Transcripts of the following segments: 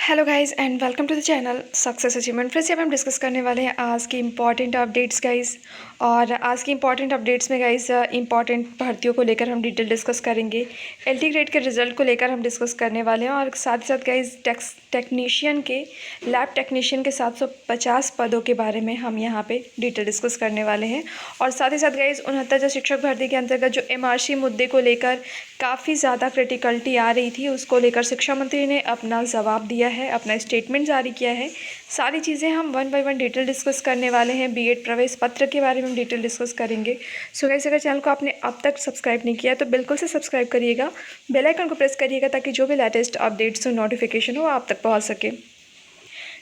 Hello guys and welcome to the channel success achievement. फिर से अब हम डिस्कस करने वाले हैं आज की इंपॉर्टेंट अपडेट्स गाइस। और आज की इंपॉर्टेंट अपडेट्स में गाइस इंपॉर्टेंट भर्तियों को लेकर हम डिटेल डिस्कस करेंगे। एलटी ग्रेड के रिजल्ट को लेकर हम डिस्कस करने वाले हैं और साथ ही साथ गाइस टेक्नीशियन के लैब टेक्नीशियन के 750 पदों के बारे में हम यहाँ पे डिटेल डिस्कस करने वाले हैं। और साथ ही साथ गाइस 69 शिक्षक भर्ती के अंतर्गत जो एमआरसी मुद्दे को लेकर काफ़ी ज़्यादा क्रिटिकलिटी आ रही थी, उसको लेकर शिक्षा मंत्री ने अपना जवाब दिया है, अपना स्टेटमेंट जारी किया है। सारी चीज़ें हम one by one detail discuss करने वाले हैं। बीएड प्रवेश पत्र के बारे में हम डिटेल डिस्कस करेंगे। सो गाइस, अगर चैनल को आपने अब तक सब्सक्राइब नहीं किया तो बिल्कुल से सब्सक्राइब करिएगा, बेल आइकन को प्रेस करिएगा ताकि जो भी लेटेस्ट अपडेट्स और नोटिफिकेशन हो आप तक पहुँच सके।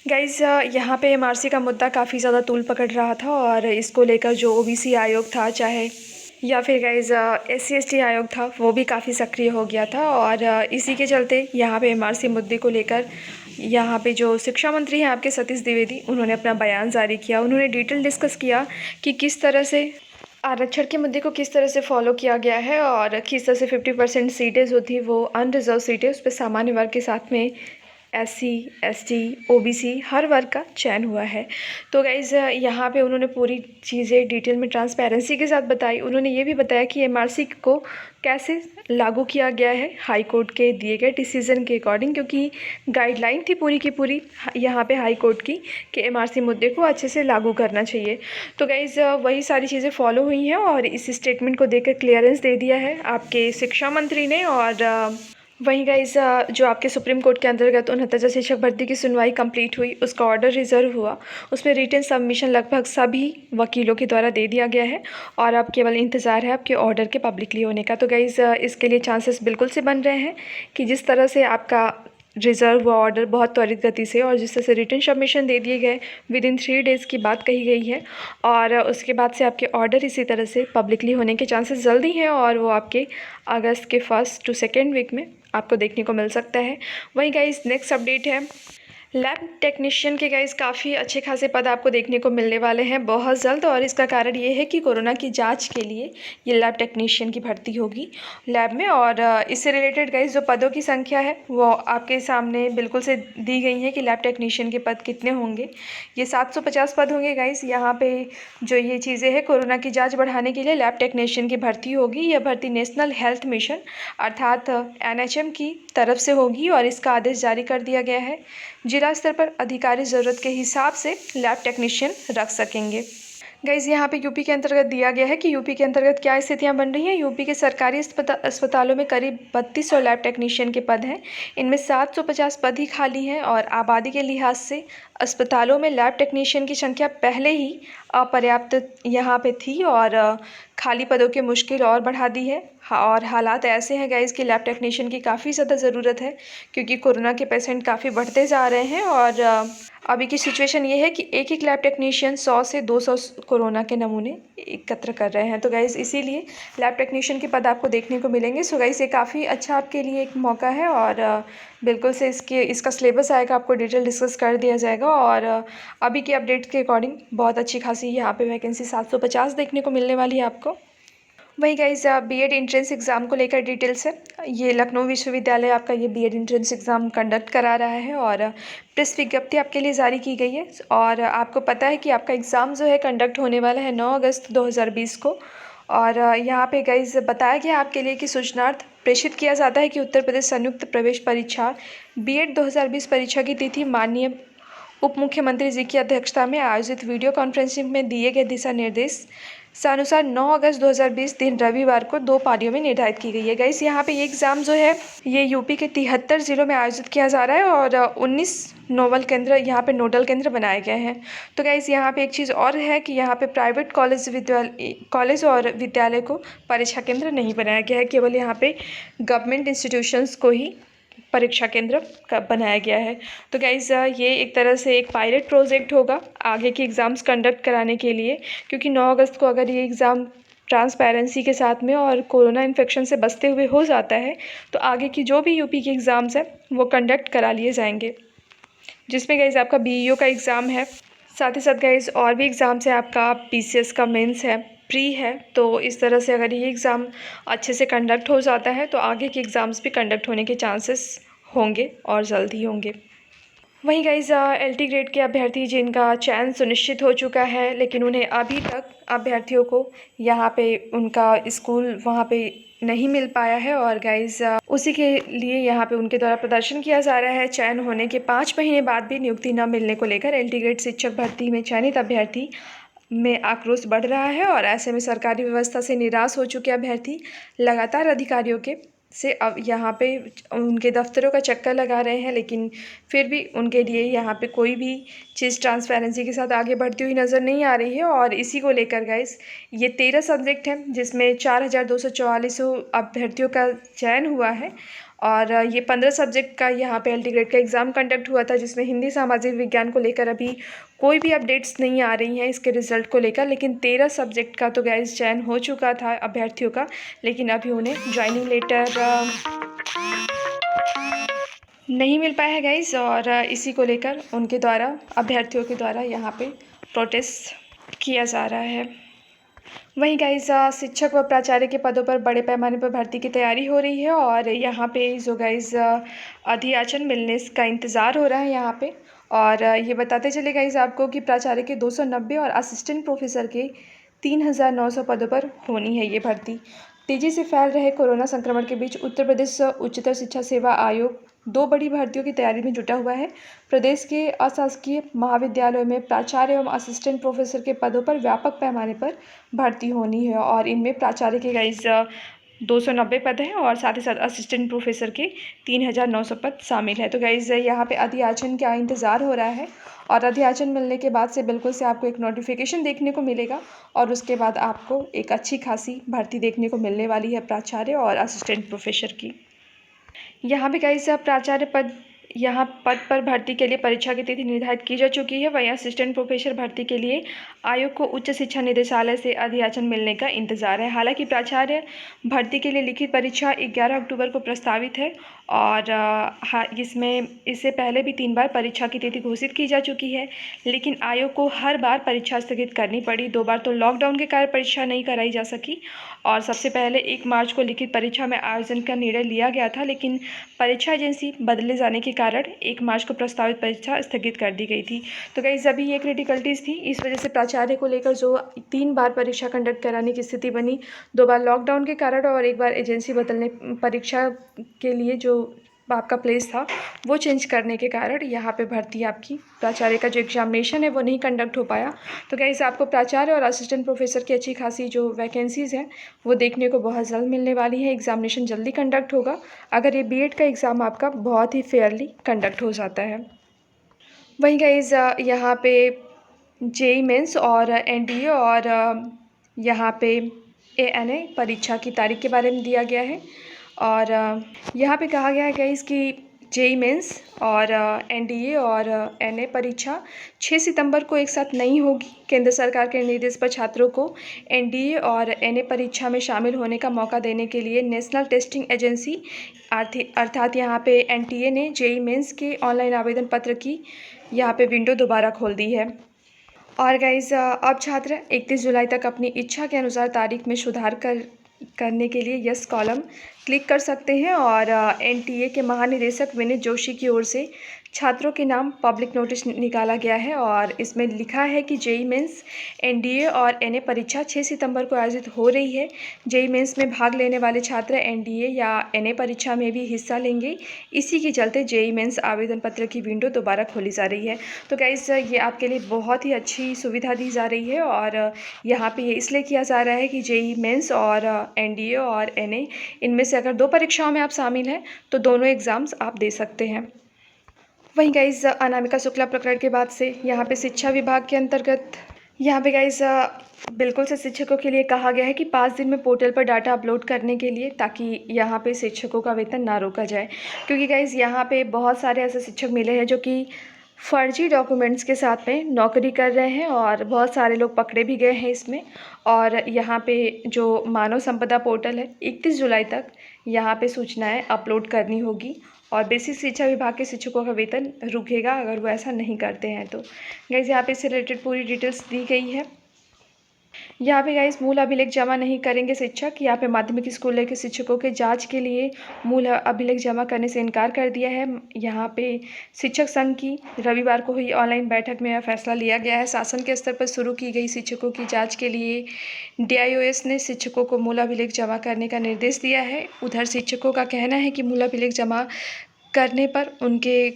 गाइज़, यहाँ पे एमआरसी का मुद्दा काफ़ी ज़्यादा तूल पकड़ रहा था और इसको लेकर जो ओबीसी आयोग था चाहे या फिर गाइज़ SC ST आयोग था, वो भी काफ़ी सक्रिय हो गया था। और इसी के चलते यहाँ पे एमआरसी मुद्दे को लेकर यहाँ पे जो शिक्षा मंत्री हैं आपके सतीश द्विवेदी, उन्होंने अपना बयान जारी किया। उन्होंने डिटेल डिस्कस किया कि किस तरह से आरक्षण के मुद्दे को किस तरह से फॉलो किया गया है और किस तरह से 50% सीटें जो थी वो अनरिजर्व सीटें, उस पर सामान्य वर्ग के साथ में SC ST OBC हर वर्ग का चयन हुआ है। तो गाइज़, यहाँ पे उन्होंने पूरी चीज़ें डिटेल में ट्रांसपेरेंसी के साथ बताई। उन्होंने ये भी बताया कि एमआरसी को कैसे लागू किया गया है हाई कोर्ट के दिए गए डिसीज़न के अकॉर्डिंग, क्योंकि गाइडलाइन थी पूरी की पूरी यहाँ पे हाई कोर्ट की कि एमआरसी मुद्दे को अच्छे से लागू करना चाहिए। तो गाइज़, वही सारी चीज़ें फॉलो हुई हैं और इस स्टेटमेंट को देकर क्लियरेंस दे दिया है आपके शिक्षा मंत्री ने। और वहीं गाइस, जो आपके सुप्रीम कोर्ट के अंतर्गत 69 शिक्षक भर्ती की सुनवाई कंप्लीट हुई, उसका ऑर्डर रिजर्व हुआ, उसमें रिटन सबमिशन लगभग सभी वकीलों के द्वारा दे दिया गया है और अब केवल इंतज़ार है आपके ऑर्डर के पब्लिकली होने का। तो गाइस, इसके लिए चांसेस बिल्कुल से बन रहे हैं कि जिस तरह से आपका रिजर्व हुआ ऑर्डर बहुत त्वरित गति से और जिस तरह से रिटन सबमिशन दे दिए गए विदिन 3 डेज़ की बात कही गई है, और उसके बाद से आपके ऑर्डर इसी तरह से पब्लिकली होने के चांसेस जल्दी हैं और वो आपके अगस्त के 1st to 2nd वीक में आपको देखने को मिल सकता है। वहीं गाइस, नेक्स्ट अपडेट है लैब टेक्नीशियन के गाइस काफ़ी अच्छे खासे पद आपको देखने को मिलने वाले हैं बहुत जल्द। और इसका कारण ये है कि कोरोना की जांच के लिए ये लैब टेक्नीशियन की भर्ती होगी लैब में। और इससे रिलेटेड गाइस जो पदों की संख्या है वो आपके सामने बिल्कुल से दी गई है कि लैब टेक्नीशियन के पद कितने होंगे। ये 750 पद होंगे गाइस। यहाँ पे जो ये चीज़ें हैं, कोरोना की जाँच बढ़ाने के लिए लैब टेक्नीशियन की भर्ती होगी। यह भर्ती नेशनल हेल्थ मिशन अर्थात NHM की तरफ से होगी और इसका आदेश जारी कर दिया गया है। जिला स्तर पर अधिकारी ज़रूरत के हिसाब से लैब टेक्नीशियन रख सकेंगे। गाइज़, यहाँ पे यूपी के अंतर्गत दिया गया है कि यूपी के अंतर्गत क्या स्थितियाँ बन रही हैं। यूपी के सरकारी अस्पतालों में करीब 3200 लैब टेक्नीशियन के पद हैं। इनमें 750 पद ही खाली हैं और आबादी के लिहाज से अस्पतालों में लैब टेक्नीशियन की संख्या पहले ही अपर्याप्त यहाँ पे थी और खाली पदों की मुश्किल और बढ़ा दी है। और हालात ऐसे हैं गाइज़ कि लैब टेक्नीशियन की काफ़ी ज़्यादा ज़रूरत है, क्योंकि कोरोना के पेशेंट काफ़ी बढ़ते जा रहे हैं। और अभी की सिचुएशन ये है कि एक लैब टेक्नीशियन 100 से 200 कोरोना के नमूने एकत्र कर रहे हैं। तो गाइज़, इसीलिए लैब टेक्नीशियन के पद आपको देखने को मिलेंगे। सो गाइज़, ये काफ़ी अच्छा आपके लिए एक मौका है और बिल्कुल से इसका सिलेबस आएगा, आपको डिटेल डिस्कस कर दिया जाएगा। और अभी के अपडेट के अकॉर्डिंग बहुत अच्छी खासी यहाँ पे वैकेंसी 750 देखने को मिलने वाली है आपको। वही गाइज, बीएड एंट्रेंस एग्ज़ाम को लेकर डिटेल्स है। ये लखनऊ विश्वविद्यालय आपका ये बीएड एंट्रेंस एग्ज़ाम कंडक्ट करा रहा है और प्रेस विज्ञप्ति आपके लिए जारी की गई है। और आपको पता है कि आपका एग्ज़ाम जो है कंडक्ट होने वाला है 9 अगस्त 2020 को। और यहाँ पे गाइज बताया गया आपके लिए कि सूचनार्थ प्रेषित किया जाता है कि उत्तर प्रदेश संयुक्त प्रवेश परीक्षा बीएड 2020 परीक्षा की तिथि माननीय उप मुख्यमंत्री जी की अध्यक्षता में आयोजित वीडियो कॉन्फ्रेंसिंग में दिए गए दिशा निर्देश अनुसार 9 अगस्त 2020 दिन रविवार को 2 पारियों में निर्धारित की गई है। गाइस, यहाँ पे ये एग्ज़ाम जो है ये यूपी के 73 जिलों में आयोजित किया जा रहा है और 19 नोडल केंद्र यहाँ पे नोडल केंद्र बनाए गए हैं। तो गाइस, यहाँ पे एक चीज़ और है कि यहाँ पे प्राइवेट कॉलेज और विद्यालय को परीक्षा केंद्र नहीं बनाया गया है, केवल यहाँ पे गवर्नमेंट इंस्टीट्यूशंस को ही परीक्षा केंद्र का बनाया गया है। तो गाइज़, ये एक तरह से एक पायलट प्रोजेक्ट होगा आगे के एग्ज़ाम्स कंडक्ट कराने के लिए, क्योंकि 9 अगस्त को अगर ये एग्ज़ाम ट्रांसपेरेंसी के साथ में और कोरोना इन्फेक्शन से बचते हुए हो जाता है तो आगे की जो भी यूपी के एग्ज़ाम्स हैं वो कंडक्ट करा लिए जाएंगे, जिसमें गाइज़ आपका BEO का एग्ज़ाम है। साथ ही साथ गाइज़ और भी एग्ज़ाम्स है, आपका PCS का मेंस है, प्री है। तो इस तरह से अगर ये एग्ज़ाम अच्छे से कंडक्ट हो जाता है तो आगे के एग्ज़ाम्स भी कंडक्ट होने के चांसेस होंगे और जल्द ही होंगे। वहीं गाइस एलटी ग्रेड के अभ्यर्थी जिनका चयन सुनिश्चित हो चुका है, लेकिन उन्हें अभी तक अभ्यर्थियों को यहाँ पे उनका स्कूल वहाँ पे नहीं मिल पाया है। और गाइस उसी के लिए यहाँ पे उनके द्वारा प्रदर्शन किया जा रहा है। चयन होने के 5 महीने बाद भी नियुक्ति न मिलने को लेकर एलटी ग्रेड शिक्षक भर्ती में चयनित अभ्यर्थी में आक्रोश बढ़ रहा है। और ऐसे में सरकारी व्यवस्था से निराश हो चुके अभ्यर्थी लगातार अधिकारियों के से अब यहाँ पे उनके दफ्तरों का चक्कर लगा रहे हैं, लेकिन फिर भी उनके लिए यहाँ पे कोई भी चीज़ ट्रांसपेरेंसी के साथ आगे बढ़ती हुई नज़र नहीं आ रही है। और इसी को लेकर गाइस ये 13 सब्जेक्ट हैं जिसमें 4244 अभ्यर्थियों का चयन हुआ है। और ये 15 सब्जेक्ट का यहाँ पे एलटी ग्रेड का एग्ज़ाम कंडक्ट हुआ था, जिसमें हिंदी सामाजिक विज्ञान को लेकर अभी कोई भी अपडेट्स नहीं आ रही हैं इसके रिज़ल्ट को लेकर। लेकिन 13 सब्जेक्ट का तो गाइस चयन हो चुका था अभ्यर्थियों का, लेकिन अभी उन्हें ज्वाइनिंग लेटर नहीं मिल पाया है गाइस। और इसी को लेकर उनके द्वारा अभ्यर्थियों के द्वारा यहाँ पे प्रोटेस्ट किया जा रहा है। वहीं गाइस शिक्षक व प्राचार्य के पदों पर बड़े पैमाने पर भर्ती की तैयारी हो रही है। और यहाँ पे जो गाइस अधियाचन मिलने का इंतज़ार हो रहा है यहाँ पे। और ये बताते चले गाइस आपको कि प्राचार्य के 290 और असिस्टेंट प्रोफेसर के 3900 पदों पर होनी है ये भर्ती। तेज़ी से फैल रहे कोरोना संक्रमण के बीच उत्तर प्रदेश उच्चतर शिक्षा सेवा आयोग 2 बड़ी भर्तियों की तैयारी में जुटा हुआ है। प्रदेश के अशासकीय महाविद्यालयों में प्राचार्य एवं असिस्टेंट प्रोफेसर के पदों पर व्यापक पैमाने पर भर्ती होनी है। और इनमें प्राचार्य के गाइस 290 पद हैं और साथ ही साथ असिस्टेंट प्रोफेसर के 3900 पद शामिल है। तो गाइस यहाँ पे अधियाचन का इंतज़ार हो रहा है। और अधियाचन मिलने के बाद से बिल्कुल से आपको एक नोटिफिकेशन देखने को मिलेगा। और उसके बाद आपको एक अच्छी खासी भर्ती देखने को मिलने वाली है प्राचार्य और असिस्टेंट प्रोफेसर की। यहाँ पे गाइस प्राचार्य पद पद पर भर्ती के लिए परीक्षा की तिथि निर्धारित की जा चुकी है। वहीं असिस्टेंट प्रोफेसर भर्ती के लिए आयोग को उच्च शिक्षा निदेशालय से अधियाचन मिलने का इंतजार है। हालांकि प्राचार्य भर्ती के लिए लिखित परीक्षा 11 अक्टूबर को प्रस्तावित है। और इसमें इससे पहले भी 3 बार परीक्षा की तिथि घोषित की जा चुकी है, लेकिन आयोग को हर बार परीक्षा स्थगित करनी पड़ी। 2 बार तो लॉकडाउन के कारण परीक्षा नहीं कराई जा सकी। और सबसे पहले 1 मार्च को लिखित परीक्षा में आयोजन का निर्णय लिया गया था, लेकिन परीक्षा एजेंसी बदले जाने के कारण 1 मार्च को प्रस्तावित परीक्षा स्थगित कर दी गई थी। तो गाइस अभी ये क्रिटिकलिटीज़ थी, इस वजह से प्राचार्य को लेकर जो 3 बार परीक्षा कंडक्ट कराने की स्थिति बनी, 2 बार लॉकडाउन के कारण और 1 बार एजेंसी बदलने परीक्षा के लिए जो आपका प्लेस था वो चेंज करने के कारण यहाँ पे भर्ती आपकी प्राचार्य का जो एग्जामिनेशन है वो नहीं कंडक्ट हो पाया। तो गाइस आपको प्राचार्य और असिस्टेंट प्रोफेसर की अच्छी खासी जो वैकेंसीज़ हैं वो देखने को बहुत जल्द मिलने वाली है। एग्जामिनेशन जल्दी कंडक्ट होगा अगर ये बीएड का एग्ज़ाम आपका बहुत ही फेयरली कंडक्ट हो जाता है। वहीं गाइस यहाँ पे जेई मेंस और एनडीए और यहाँ पे एएनए परीक्षा की तारीख के बारे में दिया गया है। और यहाँ पे कहा गया है गाइस कि जेई मेंस और एनडीए और एनए परीक्षा 6 सितंबर को एक साथ नहीं होगी। केंद्र सरकार के निर्देश पर छात्रों को एनडीए और एनए परीक्षा में शामिल होने का मौका देने के लिए नेशनल टेस्टिंग एजेंसी अर्थात यहाँ पे एनटीए ने जेई मेंस के ऑनलाइन आवेदन पत्र की यहाँ पे विंडो दोबारा खोल दी है। और गाइस अब छात्र 31 जुलाई तक अपनी इच्छा के अनुसार तारीख में सुधार करने के लिए यस कॉलम क्लिक कर सकते हैं। और एनटीए के महानिदेशक विनीत जोशी की ओर से छात्रों के नाम पब्लिक नोटिस निकाला गया है। और इसमें लिखा है कि जेई मेंस एनडीए और एनए परीक्षा 6 सितंबर को आयोजित हो रही है। जेई मेंस में भाग लेने वाले छात्र एनडीए या एनए परीक्षा में भी हिस्सा लेंगे। इसी के चलते जेई मेंस आवेदन पत्र की विंडो दोबारा खोली जा रही है। तो गाइस ये आपके लिए बहुत ही अच्छी सुविधा दी जा रही है। और यहाँ पे ये इसलिए किया जा रहा है कि जेई मेंस और एनडीए और एनए इनमें से अगर 2 परीक्षाओं में आप शामिल हैं तो दोनों एग्ज़ाम्स आप दे सकते हैं। वहीं गाइस अनामिका शुक्ला प्रकरण के बाद से यहाँ पे शिक्षा विभाग के अंतर्गत यहाँ पे गाइस बिल्कुल से शिक्षकों के लिए कहा गया है कि 5 दिन में पोर्टल पर डाटा अपलोड करने के लिए, ताकि यहाँ पे शिक्षकों का वेतन ना रोका जाए। क्योंकि गाइस यहाँ पे बहुत सारे ऐसे शिक्षक मिले हैं जो कि फर्जी डॉक्यूमेंट्स के साथ में नौकरी कर रहे हैं और बहुत सारे लोग पकड़े भी गए हैं इसमें। और यहाँ पे जो मानव संपदा पोर्टल है 31 जुलाई तक यहाँ पे सूचनाएं अपलोड करनी होगी और बेसिक शिक्षा विभाग के शिक्षकों का वेतन रुकेगा अगर वो ऐसा नहीं करते हैं। तो गाइस यहाँ पे इससे रिलेटेड पूरी डिटेल्स दी गई है। यहाँ पे गाइस मूल अभिलेख जमा नहीं करेंगे शिक्षक। यहाँ पे माध्यमिक स्कूल के शिक्षकों के जांच के लिए मूल अभिलेख जमा करने से इनकार कर दिया है। यहाँ पे शिक्षक संघ की रविवार को हुई ऑनलाइन बैठक में यह फैसला लिया गया है। शासन के स्तर पर शुरू की गई शिक्षकों की जांच के लिए DIOS ने शिक्षकों को मूल अभिलेख जमा करने का निर्देश दिया है। उधर शिक्षकों का कहना है कि मूल अभिलेख जमा करने पर उनके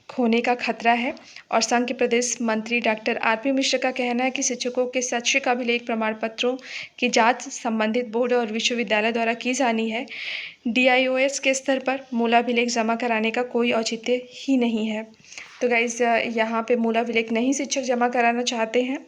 खोने का खतरा है। और संघ के प्रदेश मंत्री डॉक्टर RP मिश्र का कहना है कि शिक्षकों के शैक्षिक अभिलेख प्रमाण पत्रों की जांच संबंधित बोर्ड और विश्वविद्यालय द्वारा की जानी है। DIOS के स्तर पर मूल अभिलेख जमा कराने का कोई औचित्य ही नहीं है। तो गाइस यहाँ पे मूल अभिलेख नहीं शिक्षक जमा कराना चाहते हैं।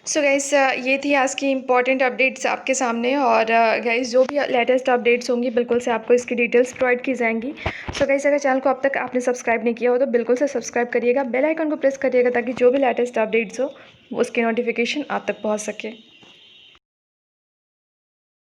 सो गाइस ये थी आज की इम्पॉर्टेंट अपडेट्स आपके सामने। और गाइस जो भी लेटेस्ट अपडेट्स होंगी बिल्कुल से आपको इसकी डिटेल्स प्रोवाइड की जाएंगी। सो गाइस अगर चैनल को अब तक आपने सब्सक्राइब नहीं किया हो तो बिल्कुल से सब्सक्राइब करिएगा, बेल आइकन को प्रेस करिएगा ताकि जो भी लेटेस्ट अपडेट्स हो उसकी नोटिफिकेशन आप तक पहुंच सके।